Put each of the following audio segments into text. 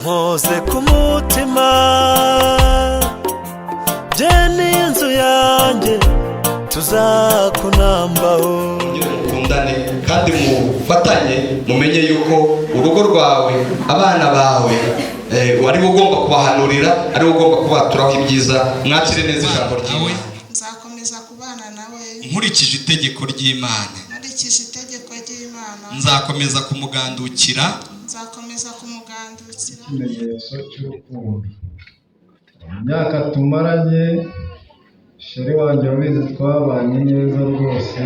Mpoze ku mutima jeni inzu yanjye tuzakunambaho. Mukundane kandi mufatanye, mumenye yuko urugo rwawe, abana bawe wari ugomba kubahanurira, ari ugomba kubaturaho ibyiza. Mwakire neza ijambo ryawe. Nzakomeza kubana nawe nkurikije itegeko ry'Imana. Nzakomeza kumugandukira. Ikimenyetso cy'urukundo. Imyaka tumaranye, sheri wanjye wabizi twabanye neza rwose.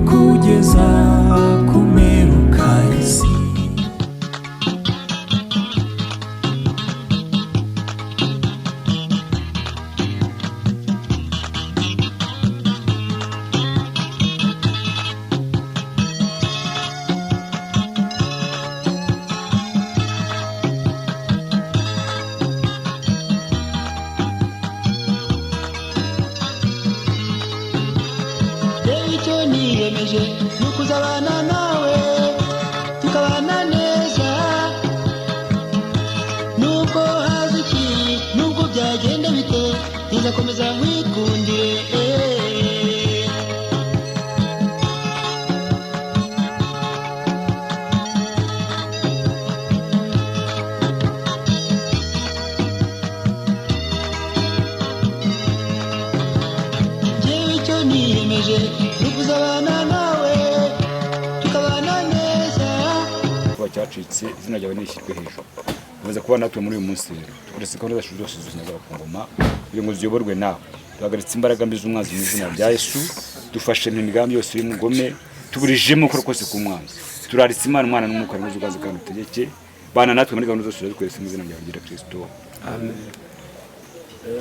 Kugeza ku mperuka y'isi. Icyo niyemeje ni ukuzabana nawe tukabana neza, nubwo haza iki, nubwo byagenda bite, nzakomeza nkwikundire. Njyewe icyo niyemeje ni ukuzabana nawe tukabana neza. Kuba cyacitse izina ryawe nishyirwe hejuru. Umaze kuba natwe muri uyu munsi rero tukuretse ko zose zose zinyagaho ku ngoma kugira ngo ziyoborwe nawe. Tuhagaritse imbaraga mbi z'umwanzi mu izina rya Yesu, dufashe imigambi yose y'umugome, tuburijemo ukora kose ku mwanzi. Turaritse Imana, Umwana n'Umwuka ari muzugaze kandi utegeke bana natwe muri gahunda zose dukwese mu izina rya Kristo. Amen.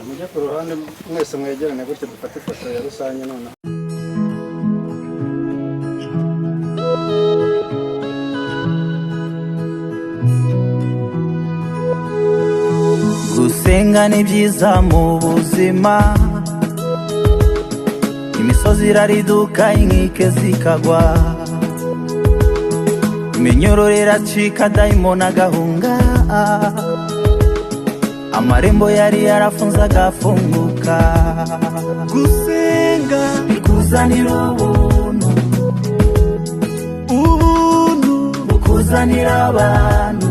Mujya ku ruhande mwese mwegerane gutyo dufate ifoto ya rusange none. Gusenga ni byiza mu buzima, imisozi irariduka inkike zikagwa, iminyororo iracika dayimoni agahunga, amarembo yari yarafunze agafunguka. Gusenga bikuzanira ubuntu, ubuntu bukuzanira abantu,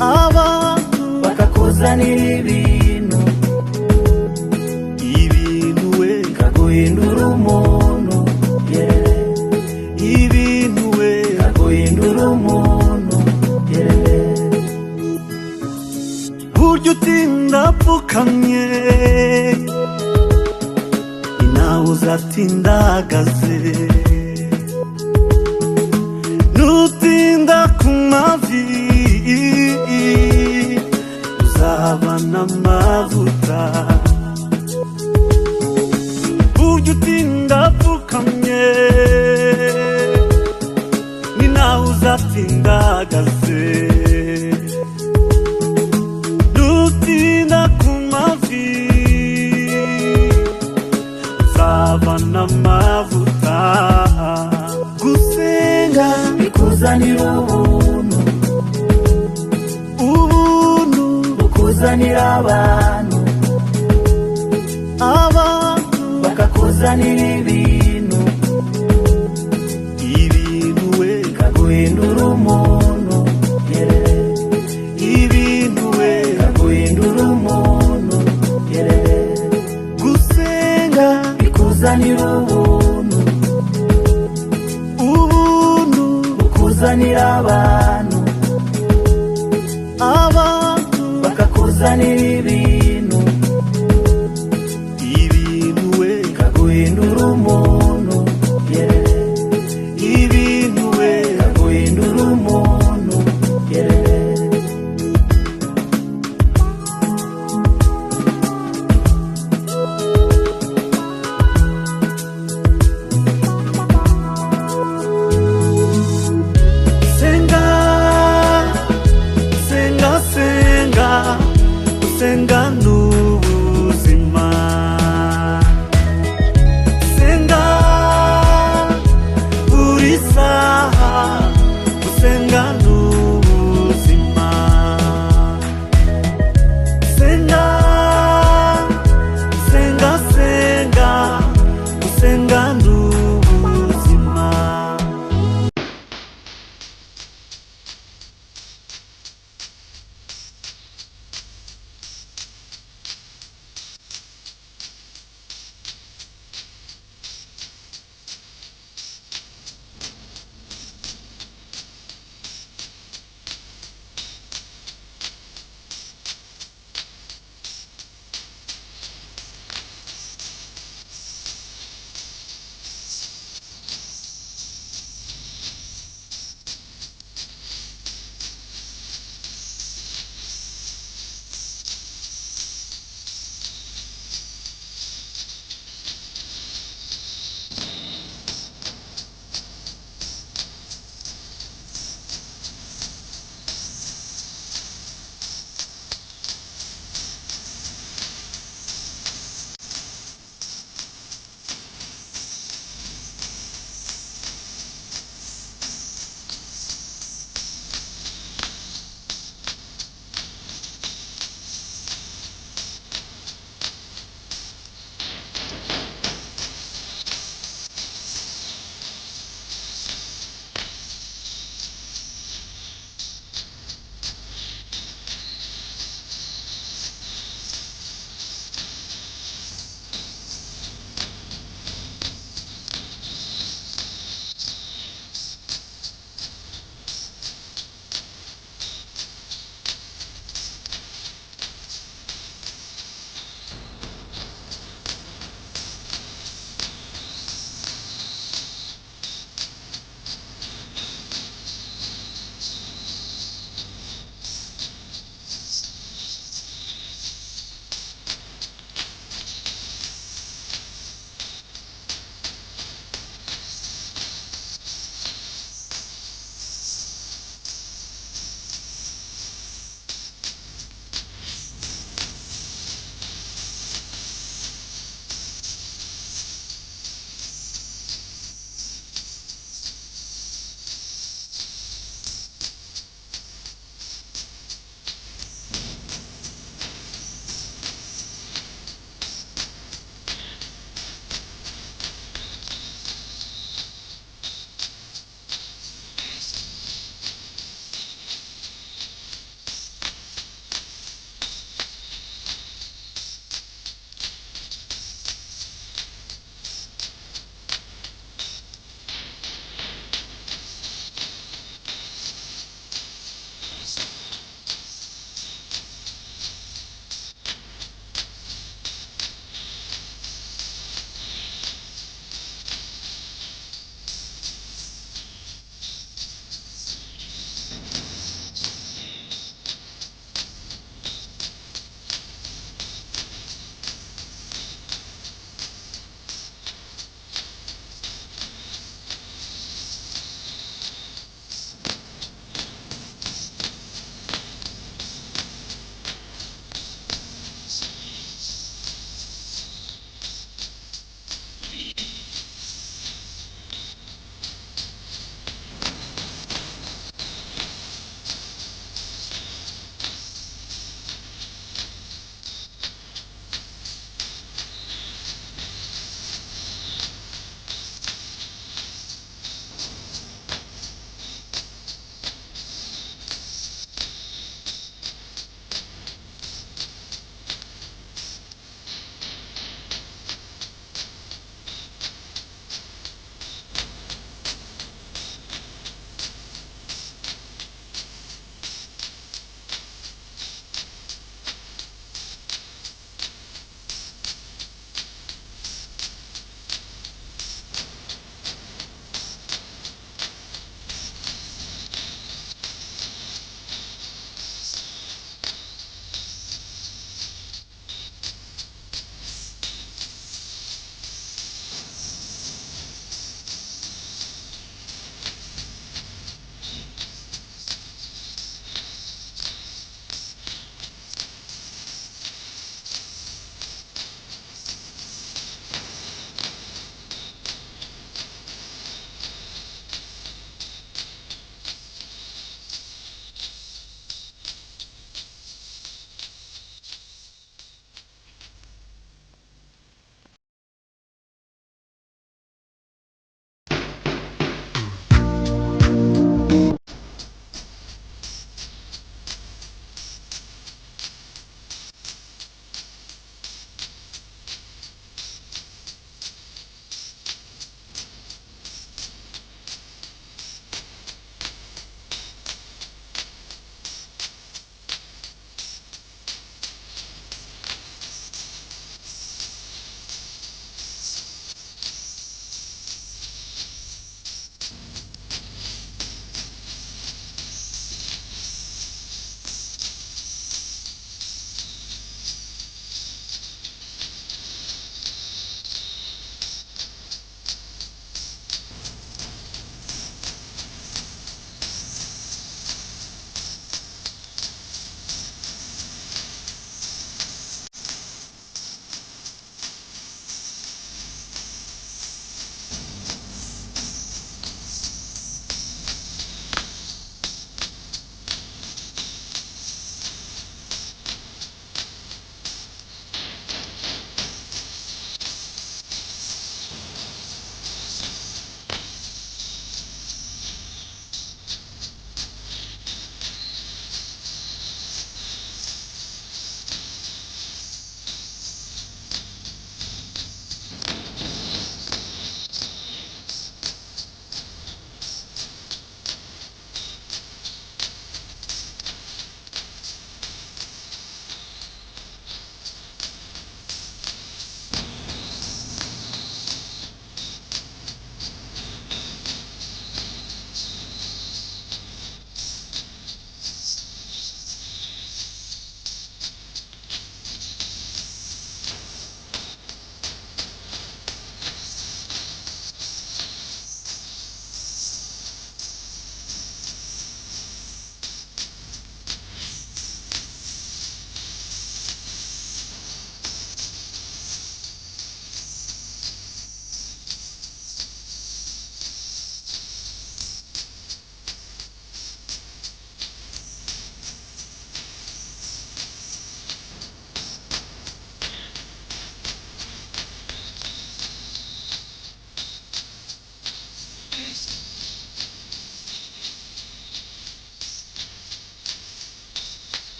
abantu bakakuzanira ibintu, ibintu we bikaguhindura umuntu, ibintu we bikaguhindura umuntu. Burya utinda apfukamye ni nawe uzatinda ahagaze, nutinda ku mavi uzabana amavuta. Burya utinda apfukamye ni nawe uzatinda ahagaze, nutinda ku mavi uzabana amavuta. Gusenga bikuzanira ubuntu, ubuntu bukuzanira abantu, abantu bakakuzanira ibintu, ibintu we bikaguhindura umuntu, ibintu we bikaguhindura umuntu. Gusenga bikuzanira ubuntu, ubuntu bukuzanira abantu, abantu bakakuzanira ibintu, ibintu we bikaguhindura umuntu, ibintu we bikaguhindura umuntu. Senga, senga, senga, senga n'ubuzima.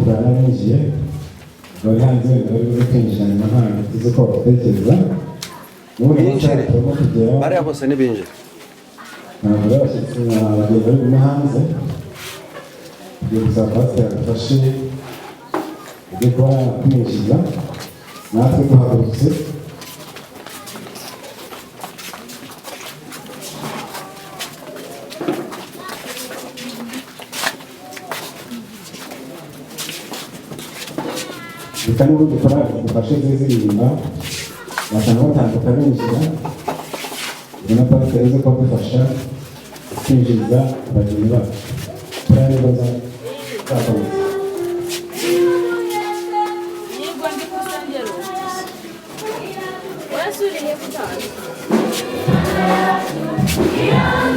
bararinjiye bari hanze wenda bari buri kwinjira nyuma ntabwo tuzi uko batekereza n'ubundi binjire turimo kugera bariya bose ntibinjire ntabwo rero abashyitsi bagiye bari gume hanze tugiye gusaba pasiteri adufashe ibyo kuba yakwinjiza natwe duhagurutse reka n'ubu dukora dufashe ziririmba basanga batambuka binjira ubwo na pasiteri uzi ko dufasha kwinjiriza abagenzi bacu kuriya niba zakomeza Yeah.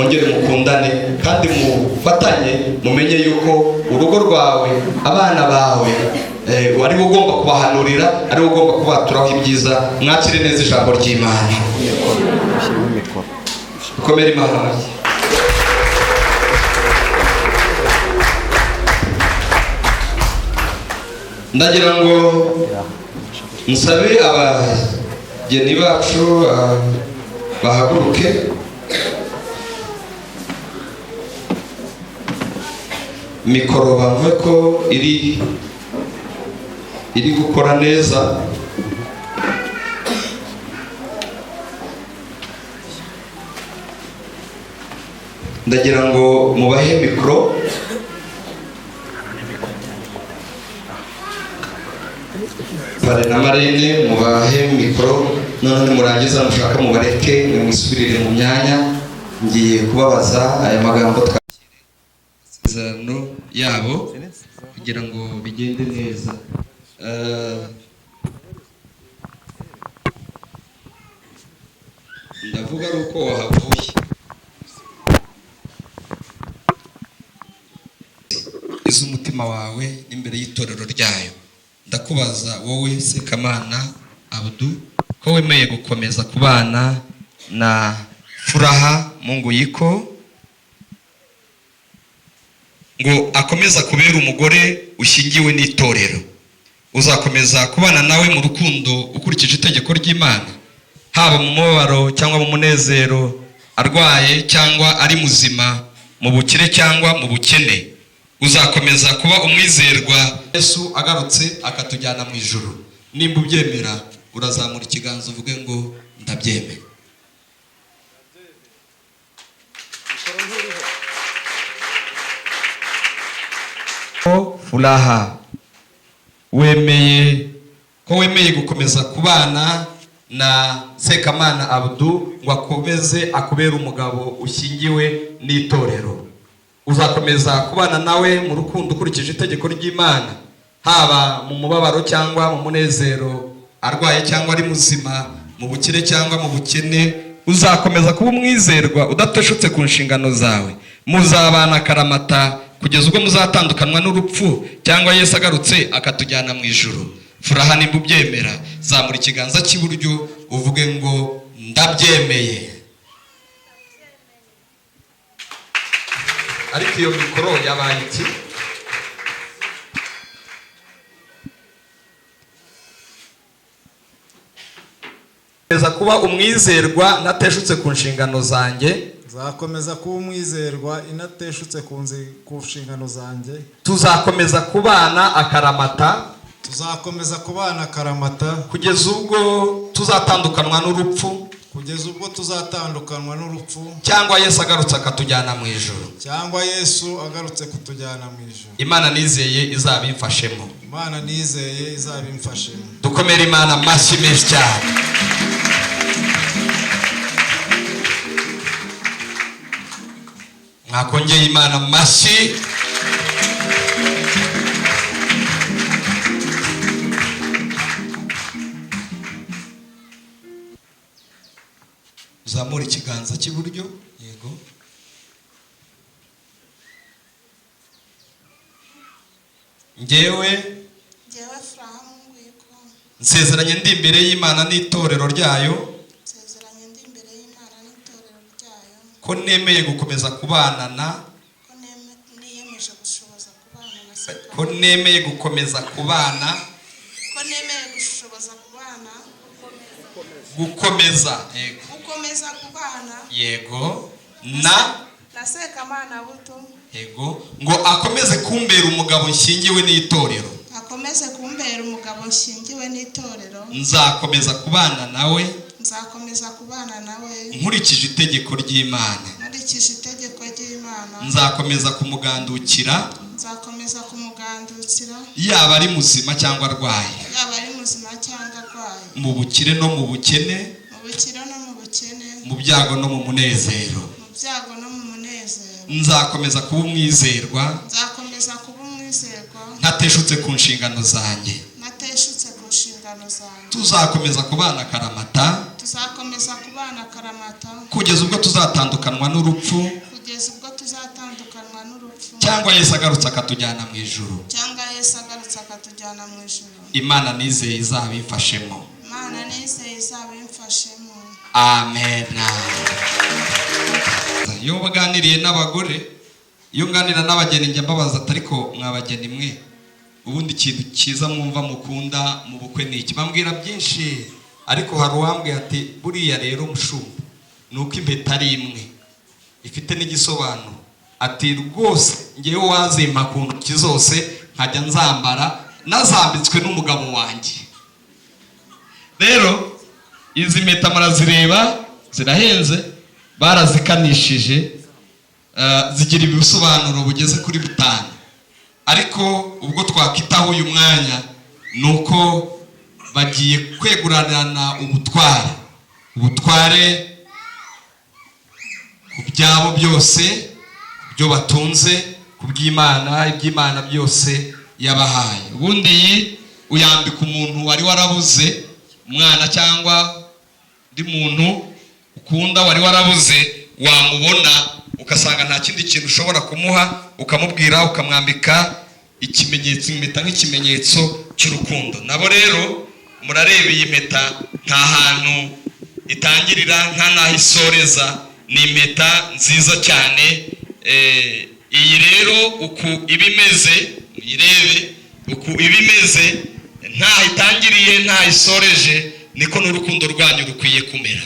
mwongere mukundane kandi mufatanye, mumenye yuko urugo rwawe, abana bawe ari bo ugomba kubahanurira, ari bo ugomba kubaturaho ibyiza. Mwakire neza ijambo ry'Imana. Komera Imana amashyi. Ndagira ngo nsabe abageni bacu bahaguruke. Mikoro bamwe ko iri gukora neza. Ndagira ngo mubahe mikoro. Pare na Marene mubahe mikoro, none murangiza mushaka mubareke mwisubirire mu myanya. Ngiye kubabaza aya magambo twasezerano yabo kugira ngo bigende neza. Ndavuga ari uko wahavuye. Iz'umutima wawe n'imbere y'itorero ryayo. Ndakubaza wowe Sekamana Abdu ko wemeye gukomeza kubana na Furaha Mungu Yiko, ngo akomeza kubera umugore ushingiwe n'itorero. Uzakomeza kubana nawe mu rukundo ukurikije itegeko ry'Imana, haba mu mubabaro cyangwa mu munezero, arwaye cyangwa ari muzima, mu bukire cyangwa mu bukene. Uzakomeza kuba umwizerwa Yesu agarutse akatujyana mu ijuru. Nimba ubyemera urazamura ikiganza uvuge ngo ndabyemera. Furaha, wemeye gukomeza kubana na Sekamana Abdu ngo akomeze akubera umugabo ushingiwe n'itorero. Uzakomeza kubana nawe mu rukundo ukurikije itegeko ry'Imana, haba mu mubabaro cyangwa mu munezero, arwaye cyangwa ari muzima, mu bukire cyangwa mu bukene. Uzakomeza kuba umwizerwa udateshutse ku nshingano zawe. Muzabana akaramata kugeza ubwo muzatandukanwa n'urupfu cyangwa Yesu agarutse akatujyana mu ijuru. Furaha, nimba ubyemera zamura ikiganza cy'iburyo uvuge ngo ndabyemeye. Ariko iyo mikoro yabaye iki? Nzakomeza kuba umwizerwa nateshutse ku nshingano zanjye. Nzakomeza kuba umwizerwa inateshutse ku nshingano zanjye. Tuzakomeza kubana akaramata. Tuzakomeza kubana akaramata kugeza ubwo tuzatandukanywa n'urupfu. Kugeza ubwo tuzatandukanywa n'urupfu cyangwa Yesu agarutse akatujyana mu ijuru. Cyangwa Yesu agarutse kutujyana mu ijuru. Imana nizeye izabimfashemo. Imana nizeye izabimfashemo. Dukomere Imana amashyi menshi cyane. Mwakongeye Imana amashyi. Zamura ikiganza cy'iburyo. Yego. Njyewe Furaha Mungu Yiko, nsezeranye ndi imbere y'Imana n'itorero ryayo ko nemeye gukomeza kubana na yego na Sekamana Abdu, yego ngo akomeze kumbera umugabo nshingiwe n'itorero. akomeze kumbera umugabo nshingiwe n'itorero. Nzakomeza kubana nawe nkurikije itegeko ry'Imana. Nzakomeza kumugandukira yaba ari muzima cyangwa arwaye, mu bukire no mu bukene, mu byago no mu munezero. Nzakomeza kuba umwizerwa ntateshutse ku nshingano zanjye. Tuzakomeza kubana akaramata tuzakomeza kubana karamata kugeza ubwo tuzatandukanywa n'urupfu, kugeza ubwo tuzatandukanywa n'urupfu, cyangwa Yesu agarutse akatujyana mu ijuru. cyangwa Yesu agarutse akatujyana mu ijuru. Imana nizeye izabimfashemo. Imana nizeye izabimfashemo. Amen. Iyo baganiriye n'abagore, iyo nganira n'abageni njya mbabaza ariko mwabageni mwe ubundi ikintu cyiza mwumva mukunda mu bukwe ni iki? Bambwira byinshi, ariko hari uwambwiye ati buriya rero mushumba nuko impeta ari imwe ifite n'igisobanuro, ati rwose ngewe wazimpa ku ntoki zose nkajya nzambara nazambitswe n'umugabo wanjye. Rero izi mpeta murazireba zirahenze, barazikanishije, zigira ibisobanuro bugeze kuri 5, ariko ubwo twakitaho uyu mwanya nuko bagiye kweguranana ubutware ku byabo byose, byo batunze, ku by'Imana, iby'Imana byose yabahaye. Ubundi uyambika umuntu wari warabuze umwana cyangwa ndi muntu ukunda wari warabuze, wamubona ugasanga nta kindi kintu ushobora kumuha, ukamubwira ukamwambika ikimenyetso, impeta nk'ikimenyetso cy'urukundo. Nabo rero murareba iyi mpeta nta hantu itangirira nta naho isoreza, ni impeta nziza cyane. Iyi rero uku ibimeze, uyirebe uku ibimeze, nta itangiriye nta isoreje, niko n'urukundo rwanyu rukwiye kumera,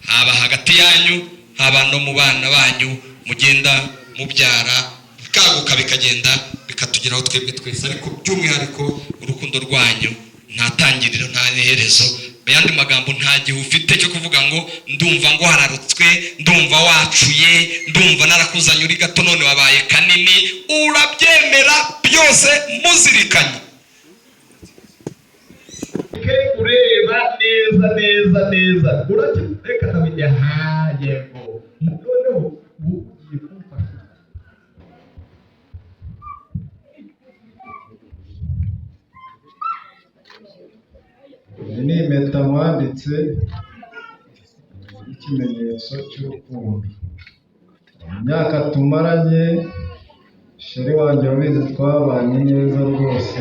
haba hagati yanyu, haba no mu bana banyu mugenda mubyara, bikaguka bikagenda bikatugeraho twebwe twese. Ariko by'umwihariko urukundo rwanyu nta tangiriro nta n'iherezo. Bayandi magambo nta gihe ufite cyo kuvuga ngo ndumva ngo hararutswe, ndumva wacuye, ndumva narakuzanye uri gato none wabaye kanini. Urabyemera byose muzirikanye, ureba neza urakeka nabijya yego noneho ugiye kumfasha. Iyi ni impeta mwanditse ikimenyetso cy'urukundo. Imyaka tumaranye, sheri wanjye wabizi twabanye neza rwose,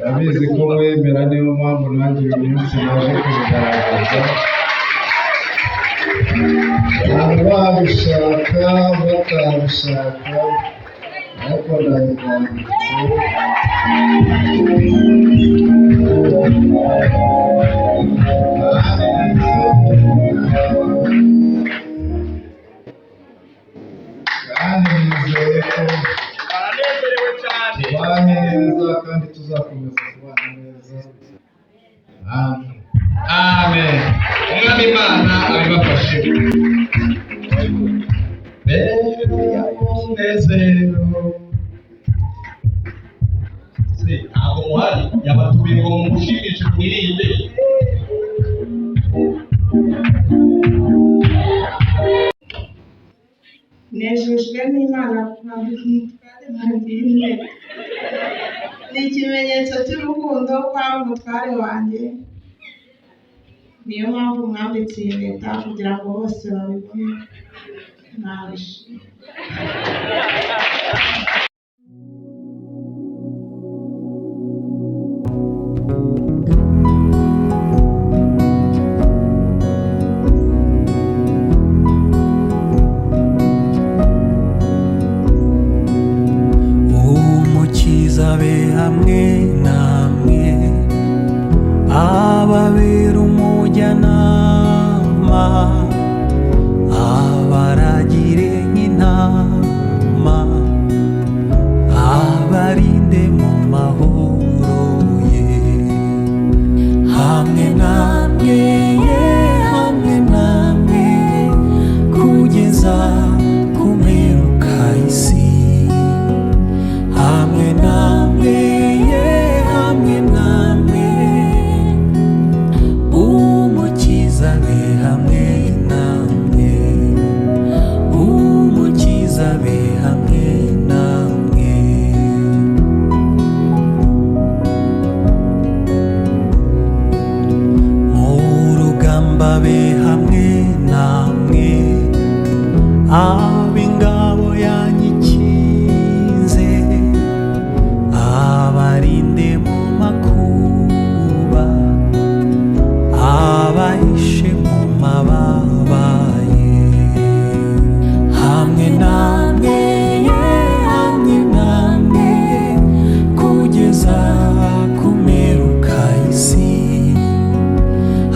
abizi ko mwemera, niyo mpamvu nanjye uyu munsi naje kubigaragaza. Abantu babishaka batabishaka, ariko ndabibanditse. Kandi nizeye ko tubanye neza kandi tuzakomeza kubana neza. Amen. Amen. Umwami Imana abibafashe. Umunezero ntabwo muhari, yabatuye ngo mumushimishe mwirinde. Nejejwe n'Imana kwambika umutware Nadine. Ni ikimenyetso cy'urukundo kwa umutware wanjye. Niyo mpamvu mwambitse iyi mpeta kugira ngo bose babibone. Nabishimye. Abe hamwe namwe, ababera umujyanama, abaragire nk'intama, abarinde mu mahoro ye. Hamwe namwe, hamwe namwe, kugeza ku mperuka y'isi. Hamwe namwe, hamwe namwe, umukiza be hamwe namwe, umukiza be hamwe namwe. abe hamwe namwe, ab'ingabo yanyikinze, abarinde mu makuba, abahishe mu mababa ye. Hamwe namwe ye, hamwe namwe kugeza ku mperuka y'isi.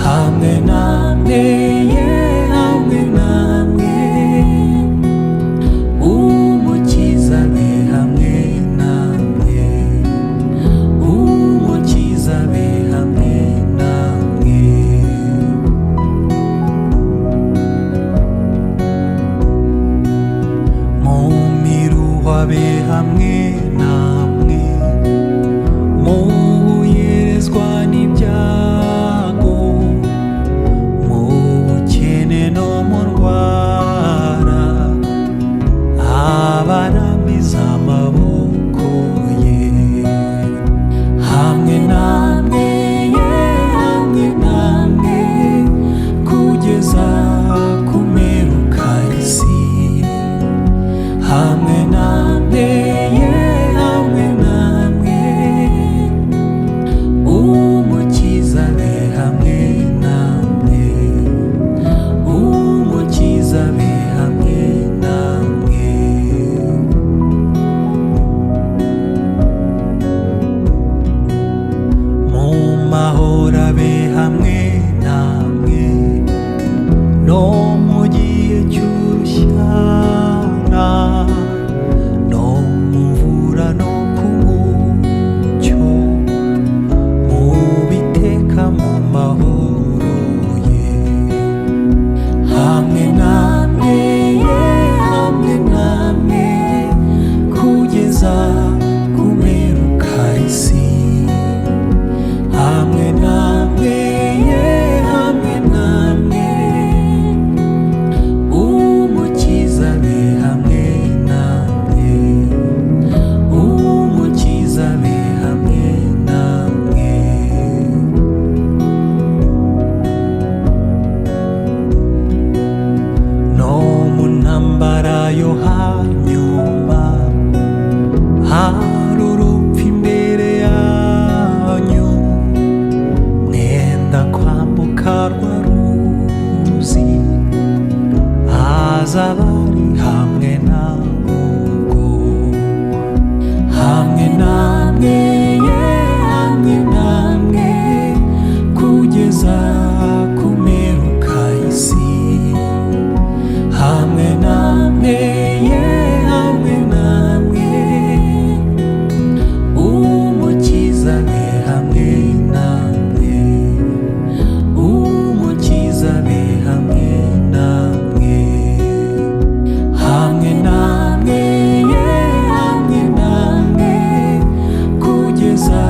Hamwe namwe ye, hamwe namwe umukiza be hamwe namwe, umukiza be hamwe namwe. Mu miruho abe hamwe namwe, mu buyerezwa n'ibyago, mu bukene no mu ndwara, abaramiza amaboko ye. Hamwe namwe ye, hamwe namwe kugeza ku mperuka y'isi. Hamwe namwe ye, hamwe namwe umukiza be hamwe namwe, umukiza be hamwe namwe. Mu mahoro abe hamwe namwe, no mu gihe cy'urushyana, no mu mvura no ku mucyo, mu biteka mu mahoro ye. Hamwe namwe ye, hamwe namwe kugeza ku mperuka y'isi. Hamwe namwe ye, hamwe namwe umukiza be hamwe namwe, umukiza be hamwe namwe. No mu ntambara yo hanyuma, hari urupfu imbere yanyu, mwenda kwambuka rwa ruzi, haza abari hamwe nabwo. Hamwe namwe ye, hamwe namwe kugeza ku mperuka y'isi. Hamwe namwe ye, hamwe namwe umukiza be hamwe namwe, umukiza be hamwe namwe. Hamwe namwe ye, hamwe namwe kugeza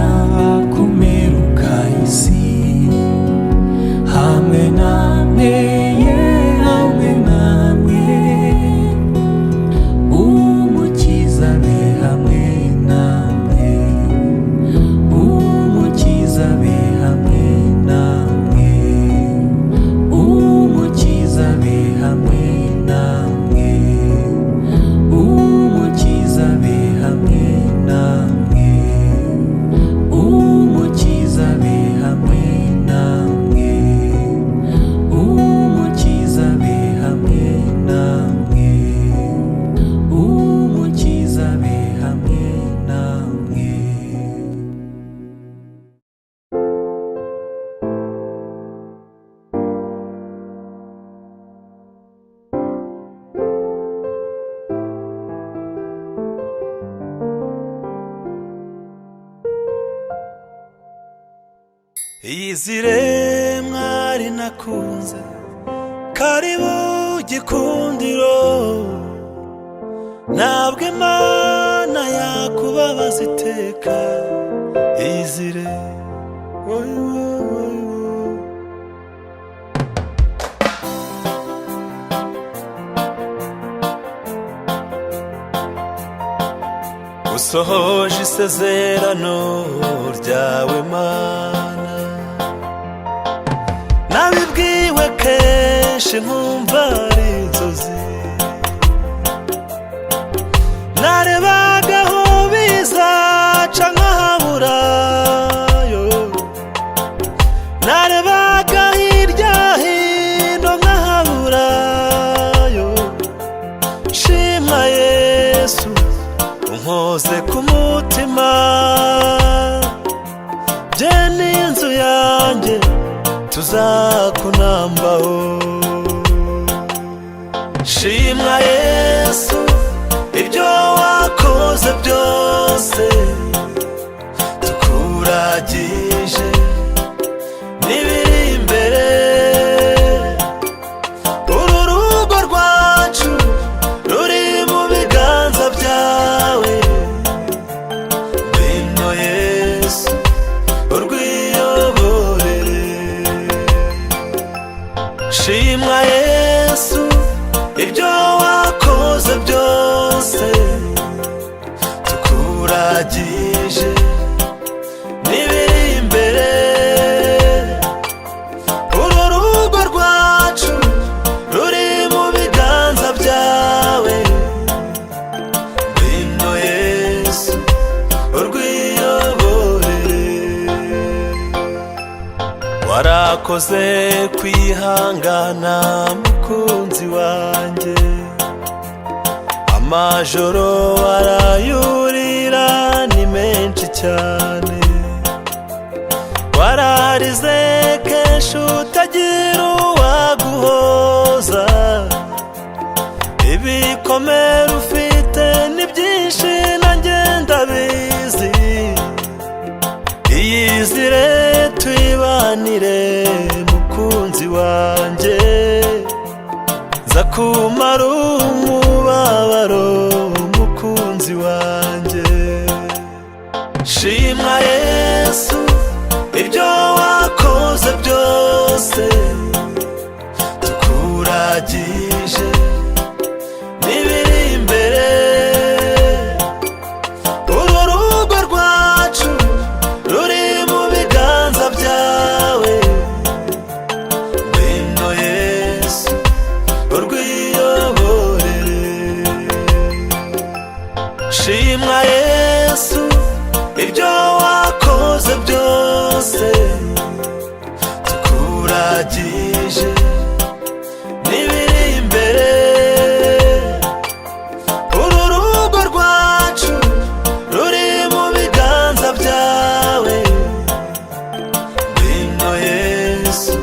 ku mperuka y'isi. Hamwe namwe ye, hamwe namwe umukiza be hamwe namwe, umukiza be hamwe namwe, umukiza be hamwe namwe, umukiza be hamwe namwe, umukiza be hamwe namwe, umukiza be hamwe namwe, umukiza be hamwe namwe. Iyizire mwari nakunze, karibu gikundiro, ntabwo Imana yakubabaza iteka. Iyizire woy woy woy woy. usohoje isezerano ryawe Mana, nabibwiwe kenshi nkumva ari inzozi, narebaga aho bizaca nkahaburayo, narebaga hirya hino nkahaburayo. Shimwa Yesu unkoze ku mutima, je n'inzu yanjye tuzakunambaho. Shimwa Yesu ibyo wakoze byose tukuragije n'ibiri imbere. Uru rugo rwacu ruri mu biganza byawe, ngwino Yesu urwiyoborere. Shimwa Yesu ibyo wakoze byose tukuragije n'ibiri imbere. Uru rugo rwacu ruri mu biganza byawe, ngwino Yesu urwiyoborere. Warakoze kwihangana mukunzi wanjye, amajoro warayurira ni menshi cyane, wararize kenshi utagira uwaguhoza. Ibikomere ufite ni byinshi nanjye ndabizi, iyizire twibanire mukunzi wanjye, nza kumara umubabaro mukunzi wanjye. Shimwa Yesu ibyo wakoze byose tukuragije n'ibiri imbere. Uru rugo rwacu ruri mu biganza byawe, ngwino Yesu urwiyoborere. Shimwa Yesu ibyo wakoze byose tukuragije n'ibiri imbere. Uru rugo rwacu ruri mu biganza byawe, ngwino Yesu